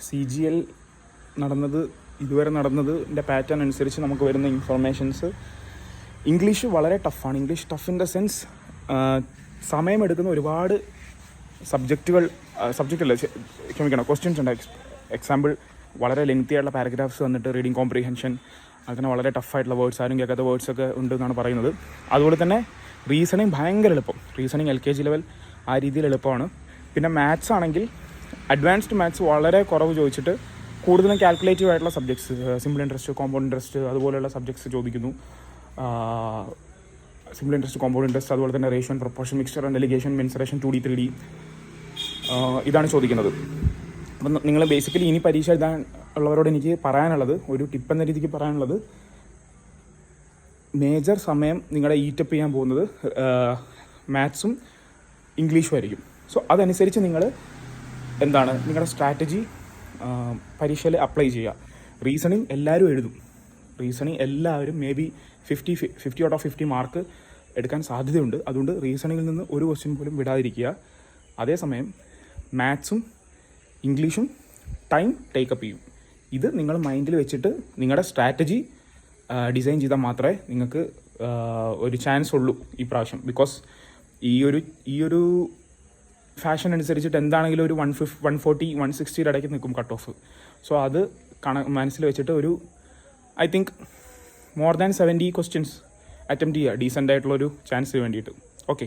CGL ഇതുവരെ നടന്നതിൻ്റെ pattern അനുസരിച്ച് നമുക്ക് വരുന്ന ഇൻഫർമേഷൻസ് ഇംഗ്ലീഷ് വളരെ ടഫാണ്. English tough in the sense സമയമെടുക്കുന്ന ഒരുപാട് ക്വസ്റ്റ്യൻസ് ഉണ്ട്. എക്സാമ്പിൾ വളരെ ലെങ്തി ആയിട്ടുള്ള പാരഗ്രാഫ്സ് വന്നിട്ട് റീഡിങ് കോംപ്രിഹെൻഷൻ, അങ്ങനെ വളരെ ടഫായിട്ടുള്ള വേർഡ്സ്, ആരും കേൾക്കാത്ത വേർഡ്സൊക്കെ ഉണ്ട് എന്നാണ് പറയുന്നത്. അതുപോലെ തന്നെ റീസണിങ് ഭയങ്കര എളുപ്പം. റീസണിങ് LKG ലെവൽ ആ രീതിയിൽ എളുപ്പമാണ്. പിന്നെ മാത്സ് ആണെങ്കിൽ അഡ്വാൻസ്ഡ് മാത്സ് വളരെ കുറവ് ചോദിച്ചിട്ട് കൂടുതലും കാൽക്കുലേറ്റീവ് ആയിട്ടുള്ള subjects, simple interest, compound interest അതുപോലെയുള്ള സബ്ജക്ട്സ് ചോദിക്കുന്നു. സിമ്പിൾ ഇൻട്രസ്റ്റ്, കോമ്പൗണ്ട് ഇൻട്രസ്റ്റ്, അതുപോലെ തന്നെ ratio and proportion, mixture and delegation, mensuration, 2D 3D ഇതാണ് ചോദിക്കുന്നത്. അപ്പം നിങ്ങൾ ബേസിക്കലി ഇനി പരീക്ഷ എഴുതാൻ ഉള്ളവരോട് എനിക്ക് പറയാനുള്ളത്, ഒരു ടിപ്പ് എന്ന രീതിക്ക് പറയാനുള്ളത്, മേജർ സമയം നിങ്ങളുടെ ഈറ്റപ്പ് ചെയ്യാൻ പോകുന്നത് മാത്സും ഇംഗ്ലീഷും ആയിരിക്കും. സോ അതനുസരിച്ച് നിങ്ങൾ നിങ്ങളുടെ സ്ട്രാറ്റജി പരീക്ഷയിൽ അപ്ലൈ ചെയ്യുക. റീസണിങ് എല്ലാവരും എഴുതും. റീസണിങ് എല്ലാവരും may be 50 out of 50 mark എടുക്കാൻ സാധ്യതയുണ്ട്. അതുകൊണ്ട് റീസണിങ്ങിൽ നിന്ന് ഒരു ക്വസ്റ്റ്യൻ പോലും വിടാതിരിക്കുക. അതേസമയം മാത്സും ഇംഗ്ലീഷും ടൈം ടേക്കപ്പ് ചെയ്യും. ഇത് നിങ്ങൾ മൈൻഡിൽ വെച്ചിട്ട് നിങ്ങളുടെ സ്ട്രാറ്റജി ഡിസൈൻ ചെയ്താൽ മാത്രമേ നിങ്ങൾക്ക് ഒരു ചാൻസ് ഉള്ളൂ ഈ പ്രാവശ്യം. ബിക്കോസ് ഈ ഒരു ഫാഷൻ അനുസരിച്ചിട്ട് എന്താണെങ്കിലും ഒരു 140, 160 ഇടയ്ക്ക് നിൽക്കും കട്ട് ഓഫ്. സോ അത് മനസ്സിൽ വെച്ചിട്ട് ഒരു I think more than 70 questions attempt ചെയ്യുക ഡീസൻ്റ് ആയിട്ടുള്ളൊരു ചാൻസിന് വേണ്ടിയിട്ട്. ഓക്കെ.